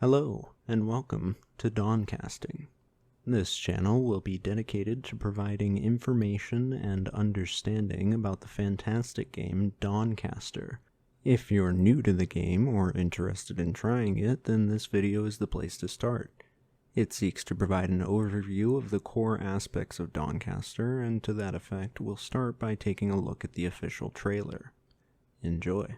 Hello, and welcome to Dawncasting. This channel will be dedicated to providing information and understanding about the fantastic game Dawncaster. If you're new to the game or interested in trying it, then this video is the place to start. It seeks to provide an overview of the core aspects of Dawncaster, and to that effect, we'll start by taking a look at the official trailer. Enjoy.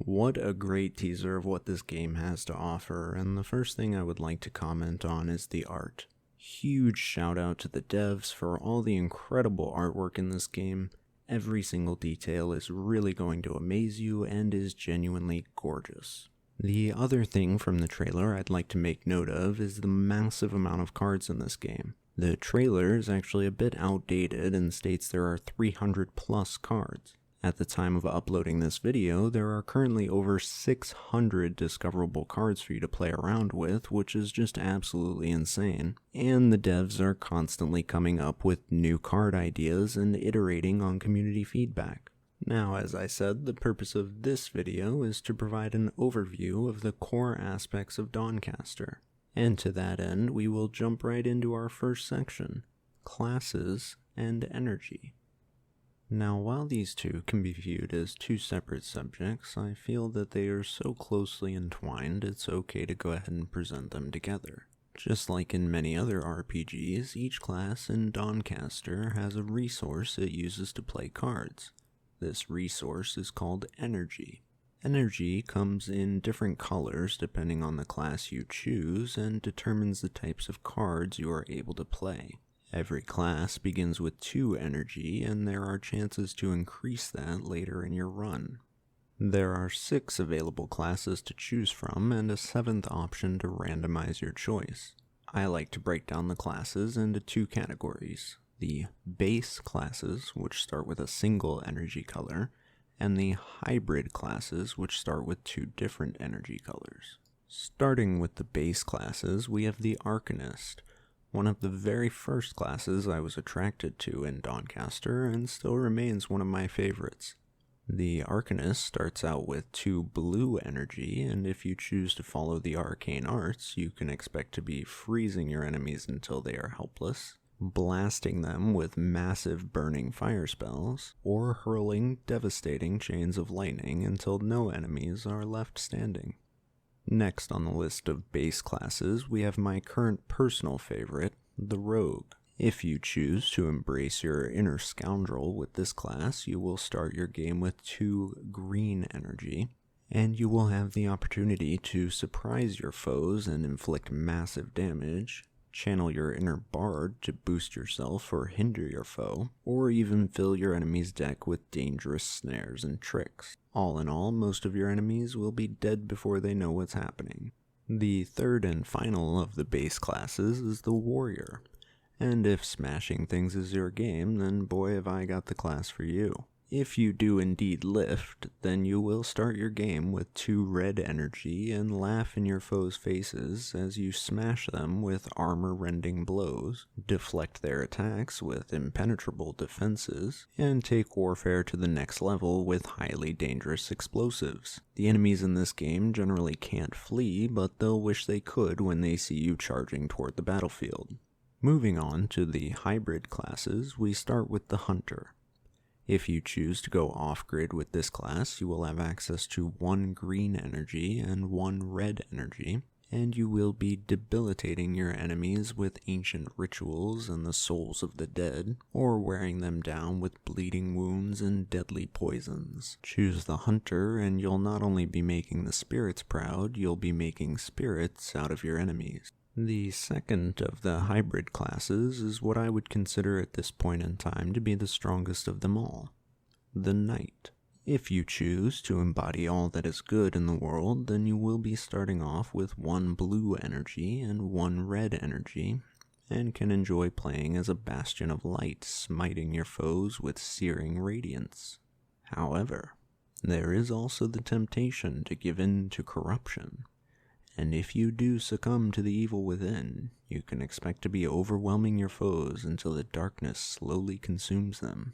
What a great teaser of what this game has to offer, and the first thing I would like to comment on is the art. Huge shout out to the devs for all the incredible artwork in this game. Every single detail is really going to amaze you and is genuinely gorgeous. The other thing from the trailer I'd like to make note of is the massive amount of cards in this game. The trailer is actually a bit outdated and states there are 300 plus cards. At the time of uploading this video, there are currently over 600 discoverable cards for you to play around with, which is just absolutely insane. And the devs are constantly coming up with new card ideas and iterating on community feedback. Now, as I said, the purpose of this video is to provide an overview of the core aspects of Dawncaster. And to that end, we will jump right into our first section, classes and energy. Now, while these two can be viewed as two separate subjects, I feel that they are so closely entwined it's okay to go ahead and present them together. Just like in many other RPGs, each class in Dawncaster has a resource it uses to play cards. This resource is called energy. Energy comes in different colors depending on the class you choose and determines the types of cards you are able to play. Every class begins with 2 energy, and there are chances to increase that later in your run. There are 6 available classes to choose from, and a 7th option to randomize your choice. I like to break down the classes into 2 categories: the base classes, which start with a single energy color, and the hybrid classes, which start with 2 different energy colors. Starting with the base classes, we have the Arcanist, one of the very first classes I was attracted to in Dawncaster and still remains one of my favorites. The Arcanist starts out with 2 blue energy, and if you choose to follow the arcane arts, you can expect to be freezing your enemies until they are helpless, blasting them with massive burning fire spells, or hurling devastating chains of lightning until no enemies are left standing. Next on the list of base classes, we have my current personal favorite, the Rogue. If you choose to embrace your inner scoundrel with this class, you will start your game with 2 green energy, and you will have the opportunity to surprise your foes and inflict massive damage, channel your inner bard to boost yourself or hinder your foe, or even fill your enemy's deck with dangerous snares and tricks. All in all, most of your enemies will be dead before they know what's happening. The third and final of the base classes is the Warrior, and if smashing things is your game, then boy have I got the class for you. If you do indeed lift, then you will start your game with 2 red energy and laugh in your foes' faces as you smash them with armor-rending blows, deflect their attacks with impenetrable defenses, and take warfare to the next level with highly dangerous explosives. The enemies in this game generally can't flee, but they'll wish they could when they see you charging toward the battlefield. Moving on to the hybrid classes, we start with the Hunter. If you choose to go off-grid with this class, you will have access to 1 green energy and 1 red energy, and you will be debilitating your enemies with ancient rituals and the souls of the dead, or wearing them down with bleeding wounds and deadly poisons. Choose the hunter, and you'll not only be making the spirits proud, you'll be making spirits out of your enemies. The second of the hybrid classes is what I would consider at this point in time to be the strongest of them all, the knight. If you choose to embody all that is good in the world, then you will be starting off with 1 blue energy and 1 red energy, and can enjoy playing as a bastion of light, smiting your foes with searing radiance. However, there is also the temptation to give in to corruption, and if you do succumb to the evil within, you can expect to be overwhelming your foes until the darkness slowly consumes them,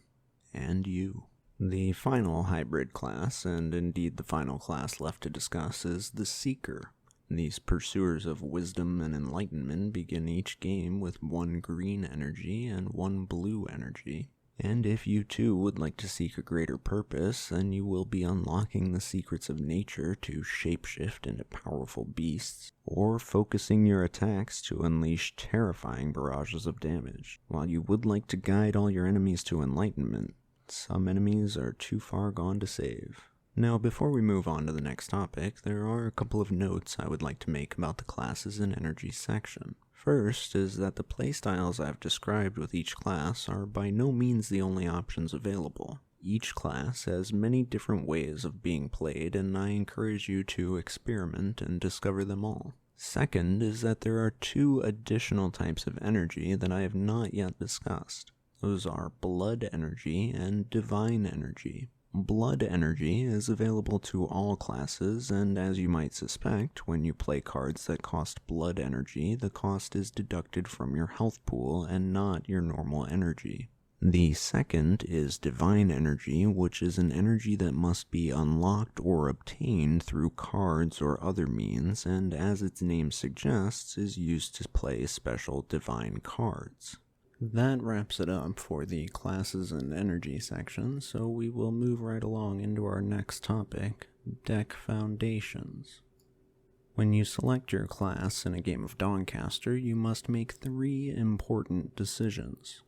and you. The final hybrid class, and indeed the final class left to discuss, is the Seeker. These pursuers of wisdom and enlightenment begin each game with 1 green energy and 1 blue energy. And if you too would like to seek a greater purpose, then you will be unlocking the secrets of nature to shapeshift into powerful beasts, or focusing your attacks to unleash terrifying barrages of damage. While you would like to guide all your enemies to enlightenment, some enemies are too far gone to save. Now, before we move on to the next topic, there are a couple of notes I would like to make about the classes and energy section. First is that the playstyles I've described with each class are by no means the only options available. Each class has many different ways of being played, and I encourage you to experiment and discover them all. Second is that there are 2 additional types of energy that I have not yet discussed. Those are blood energy and divine energy. Blood energy is available to all classes, and as you might suspect, when you play cards that cost blood energy, the cost is deducted from your health pool and not your normal energy. The second is divine energy, which is an energy that must be unlocked or obtained through cards or other means, and as its name suggests, is used to play special divine cards. That wraps it up for the classes and energy section, so we will move right along into our next topic, deck foundations. When you select your class in a game of Dawncaster, you must make 3 important decisions: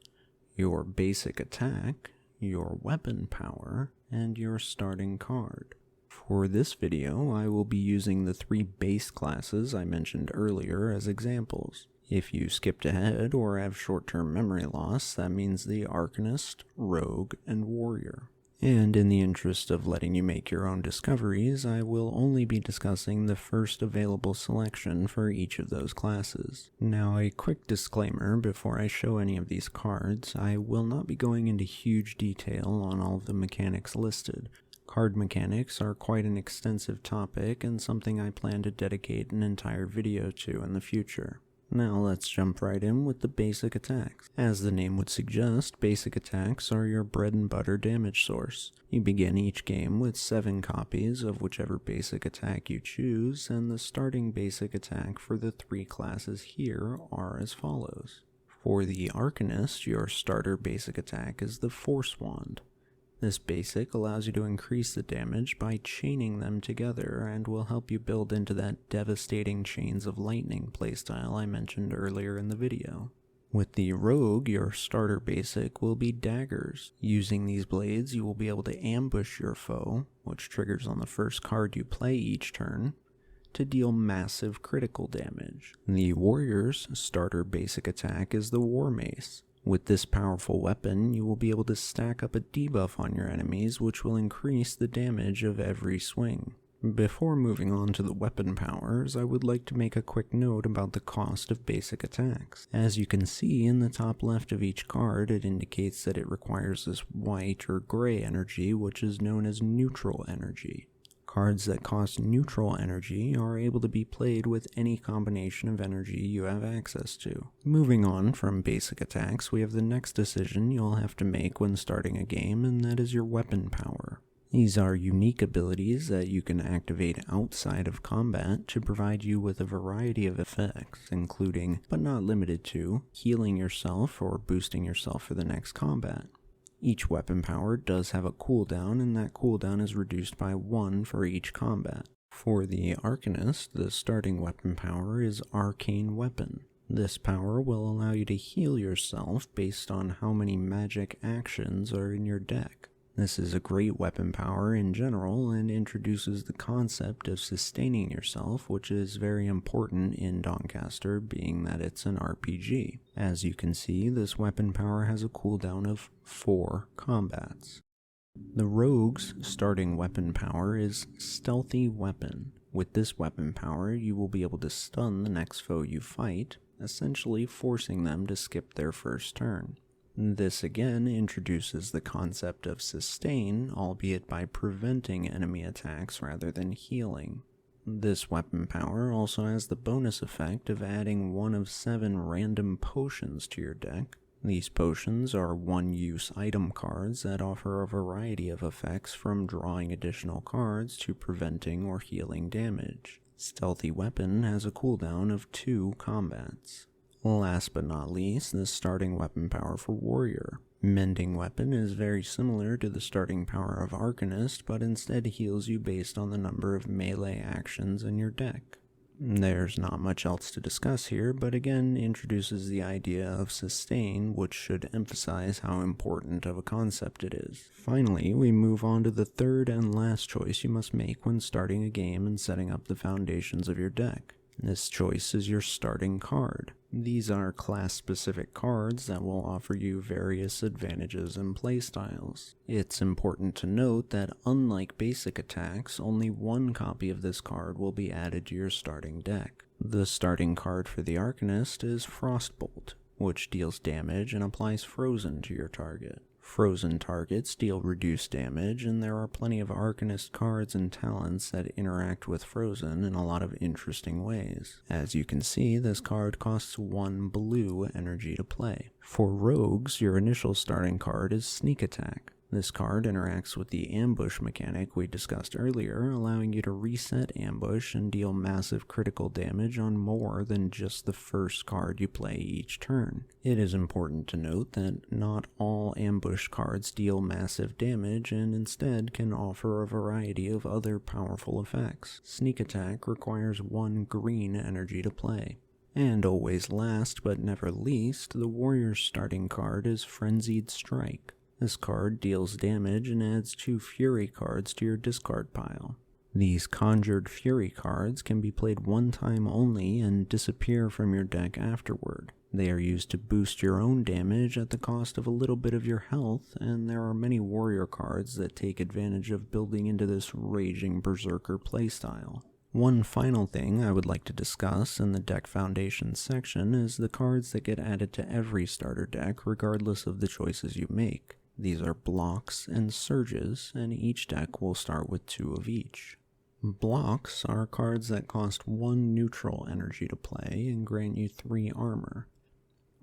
your basic attack, your weapon power, and your starting card. For this video, I will be using the 3 base classes I mentioned earlier as examples. If you skipped ahead or have short-term memory loss, that means the Arcanist, Rogue, and Warrior. And in the interest of letting you make your own discoveries, I will only be discussing the first available selection for each of those classes. Now, a quick disclaimer before I show any of these cards: I will not be going into huge detail on all of the mechanics listed. Card mechanics are quite an extensive topic and something I plan to dedicate an entire video to in the future. Now let's jump right in with the basic attacks. As the name would suggest, basic attacks are your bread and butter damage source. You begin each game with 7 copies of whichever basic attack you choose, and the starting basic attack for the 3 classes here are as follows. For the Arcanist, your starter basic attack is the Force Wand. This basic allows you to increase the damage by chaining them together and will help you build into that devastating chains of lightning playstyle I mentioned earlier in the video. With the Rogue, your starter basic will be daggers. Using these blades, you will be able to ambush your foe, which triggers on the first card you play each turn, to deal massive critical damage. The Warrior's starter basic attack is the War Mace. With this powerful weapon, you will be able to stack up a debuff on your enemies, which will increase the damage of every swing. Before moving on to the weapon powers, I would like to make a quick note about the cost of basic attacks. As you can see in the top left of each card, it indicates that it requires this white or gray energy, which is known as neutral energy. Cards that cost neutral energy are able to be played with any combination of energy you have access to. Moving on from basic attacks, we have the next decision you'll have to make when starting a game, and that is your weapon power. These are unique abilities that you can activate outside of combat to provide you with a variety of effects, including, but not limited to, healing yourself or boosting yourself for the next combat. Each weapon power does have a cooldown, and that cooldown is reduced by 1 for each combat. For the Arcanist, the starting weapon power is Arcane Weapon. This power will allow you to heal yourself based on how many magic actions are in your deck. This is a great weapon power in general and introduces the concept of sustaining yourself, which is very important in Dawncaster, being that it's an RPG. As you can see, this weapon power has a cooldown of 4 combats. The Rogue's starting weapon power is Stealthy Weapon. With this weapon power, you will be able to stun the next foe you fight, essentially forcing them to skip their first turn. This again introduces the concept of sustain, albeit by preventing enemy attacks rather than healing. This weapon power also has the bonus effect of adding 1 of 7 random potions to your deck. These potions are one-use item cards that offer a variety of effects from drawing additional cards to preventing or healing damage. Stealthy Weapon has a cooldown of 2 combats. Last but not least, the starting weapon power for Warrior. Mending Weapon is very similar to the starting power of Arcanist, but instead heals you based on the number of melee actions in your deck. There's not much else to discuss here, but again introduces the idea of sustain, which should emphasize how important of a concept it is. Finally, we move on to the third and last choice you must make when starting a game and setting up the foundations of your deck. This choice is your starting card. These are class-specific cards that will offer you various advantages and playstyles. It's important to note that unlike basic attacks, only 1 copy of this card will be added to your starting deck. The starting card for the Arcanist is Frostbolt, which deals damage and applies Frozen to your target. Frozen targets deal reduced damage, and there are plenty of Arcanist cards and talents that interact with Frozen in a lot of interesting ways. As you can see, this card costs 1 blue energy to play. For Rogues, your initial starting card is Sneak Attack. This card interacts with the ambush mechanic we discussed earlier, allowing you to reset ambush and deal massive critical damage on more than just the first card you play each turn. It is important to note that not all ambush cards deal massive damage and instead can offer a variety of other powerful effects. Sneak Attack requires 1 green energy to play. And always last but never least, the Warrior's starting card is Frenzied Strike. This card deals damage and adds 2 Fury cards to your discard pile. These Conjured Fury cards can be played 1 time only and disappear from your deck afterward. They are used to boost your own damage at the cost of a little bit of your health, and there are many Warrior cards that take advantage of building into this Raging Berserker playstyle. One final thing I would like to discuss in the deck foundation section is the cards that get added to every starter deck regardless of the choices you make. These are blocks and surges, and each deck will start with 2 of each. Blocks are cards that cost 1 neutral energy to play and grant you 3 armor.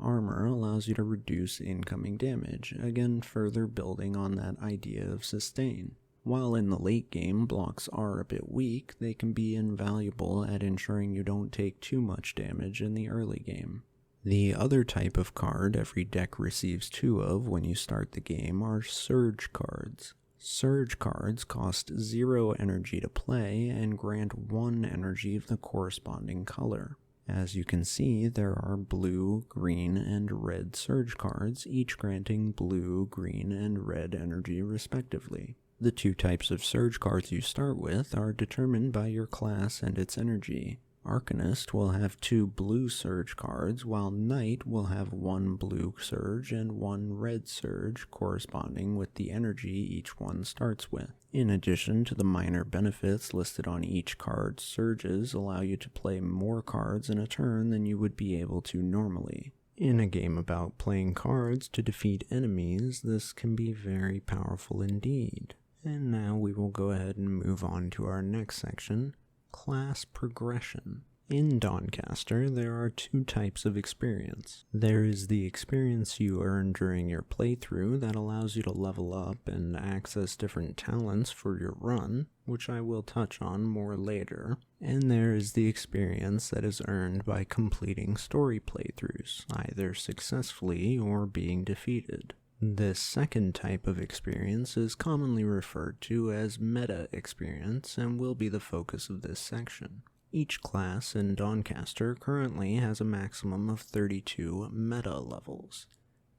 Armor allows you to reduce incoming damage, again further building on that idea of sustain. While in the late game blocks are a bit weak, they can be invaluable at ensuring you don't take too much damage in the early game. The other type of card every deck receives 2 of when you start the game are Surge cards. Surge cards cost 0 energy to play and grant 1 energy of the corresponding color. As you can see, there are blue, green, and red Surge cards, each granting blue, green, and red energy respectively. The 2 types of Surge cards you start with are determined by your class and its energy. Arcanist will have 2 blue Surge cards, while Knight will have 1 blue Surge and 1 red Surge, corresponding with the energy each one starts with. In addition to the minor benefits listed on each card, Surges allow you to play more cards in a turn than you would be able to normally. In a game about playing cards to defeat enemies, this can be very powerful indeed. And now we will go ahead and move on to our next section, Class Progression. In Dawncaster, there are 2 types of experience. There is the experience you earn during your playthrough that allows you to level up and access different talents for your run, which I will touch on more later. And there is the experience that is earned by completing story playthroughs, either successfully or being defeated. This second type of experience is commonly referred to as meta experience and will be the focus of this section. Each class in Dawncaster currently has a maximum of 32 meta levels.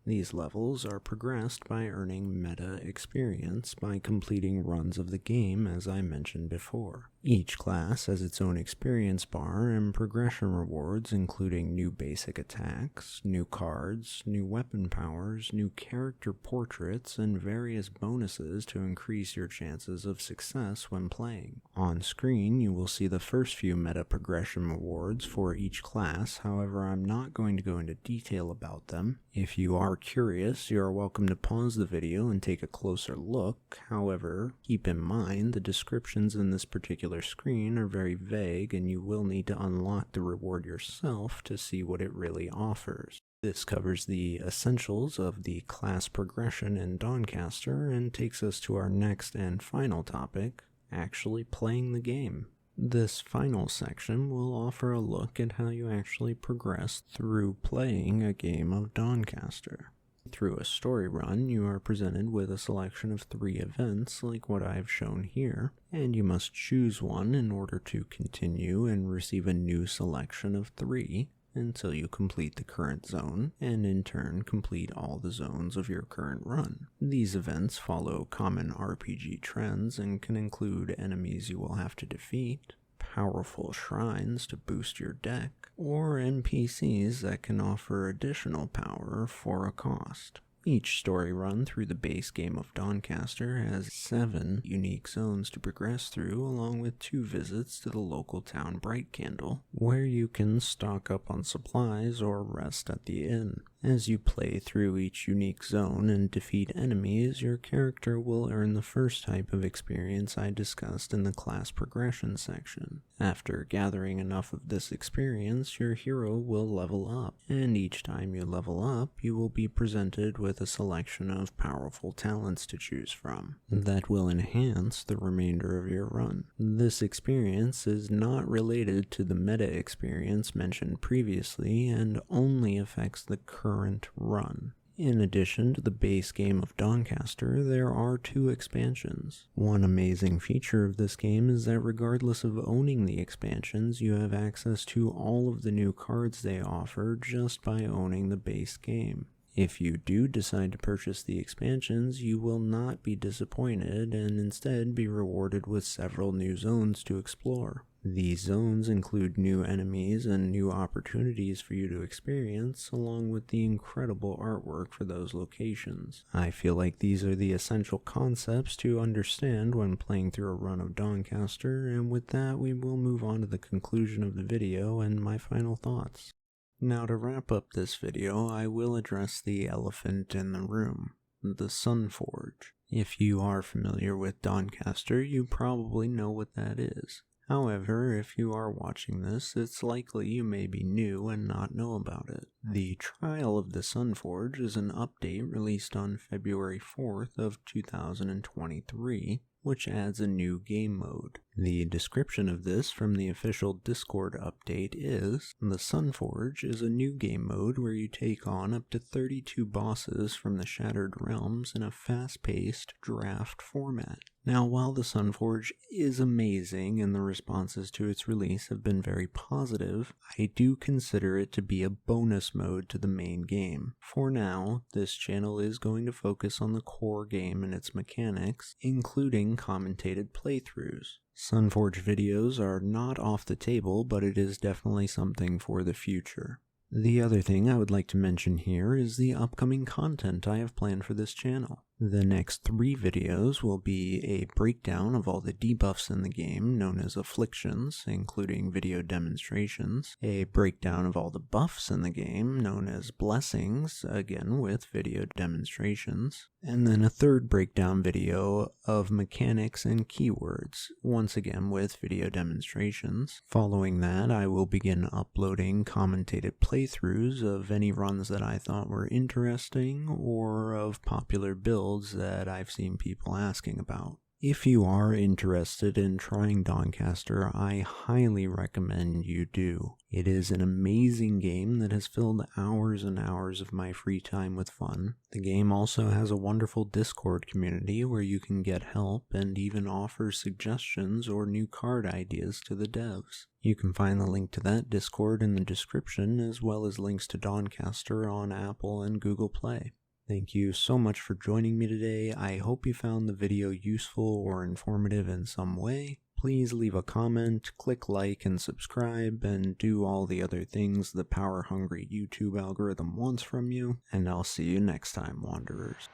These levels are progressed by earning meta experience by completing runs of the game, as I mentioned before. Each class has its own experience bar and progression rewards, including new basic attacks, new cards, new weapon powers, new character portraits, and various bonuses to increase your chances of success when playing. On screen, you will see the first few meta progression rewards for each class, however, I'm not going to go into detail about them. If you are curious, you are welcome to pause the video and take a closer look. However, keep in mind the descriptions in this particular screen are very vague and you will need to unlock the reward yourself to see what it really offers. This covers the essentials of the class progression in Dawncaster and takes us to our next and final topic, actually playing the game. This final section will offer a look at how you actually progress through playing a game of Dawncaster. Through a story run, you are presented with a selection of 3 events like what I have shown here, and you must choose one in order to continue and receive a new selection of 3 until you complete the current zone, and in turn complete all the zones of your current run. These events follow common RPG trends and can include enemies you will have to defeat, powerful shrines to boost your deck, or NPCs that can offer additional power for a cost. Each story run through the base game of Dawncaster has 7 unique zones to progress through, along with 2 visits to the local town Blightbane, where you can stock up on supplies or rest at the inn. As you play through each unique zone and defeat enemies, your character will earn the first type of experience I discussed in the class progression section. After gathering enough of this experience, your hero will level up, and each time you level up, you will be presented with a selection of powerful talents to choose from that will enhance the remainder of your run. This experience is not related to the meta experience mentioned previously and only affects the current run. In addition to the base game of Dawncaster, there are 2 expansions. One amazing feature of this game is that regardless of owning the expansions, you have access to all of the new cards they offer just by owning the base game. If you do decide to purchase the expansions, you will not be disappointed and instead be rewarded with several new zones to explore. These zones include new enemies and new opportunities for you to experience, along with the incredible artwork for those locations. I feel like these are the essential concepts to understand when playing through a run of Dawncaster, and with that we will move on to the conclusion of the video and my final thoughts. Now to wrap up this video, I will address the elephant in the room, the Sunforge. If you are familiar with Dawncaster, you probably know what that is. However, if you are watching this, it's likely you may be new and not know about it. The Trial of the Sunforge is an update released on February 4th of 2023, which adds a new game mode. The description of this from the official Discord update is, the Sunforge is a new game mode where you take on up to 32 bosses from the Shattered Realms in a fast-paced draft format. Now, while the Sunforge is amazing and the responses to its release have been very positive, I do consider it to be a bonus mode to the main game. For now, this channel is going to focus on the core game and its mechanics, including commentated playthroughs. Sunforge videos are not off the table, but it is definitely something for the future. The other thing I would like to mention here is the upcoming content I have planned for this channel. The next 3 videos will be a breakdown of all the debuffs in the game, known as afflictions, including video demonstrations, a breakdown of all the buffs in the game, known as blessings, again with video demonstrations, and then a 3rd breakdown video of mechanics and keywords, once again with video demonstrations. Following that, I will begin uploading commentated playthroughs of any runs that I thought were interesting or of popular builds that I've seen people asking about. If you are interested in trying Dawncaster, I highly recommend you do. It is an amazing game that has filled hours and hours of my free time with fun. The game also has a wonderful Discord community where you can get help and even offer suggestions or new card ideas to the devs. You can find the link to that Discord in the description, as well as links to Dawncaster on Apple and Google Play. Thank you so much for joining me today. I hope you found the video useful or informative in some way. Please leave a comment, click like and subscribe, and do all the other things the power-hungry YouTube algorithm wants from you, and I'll see you next time, Wanderers.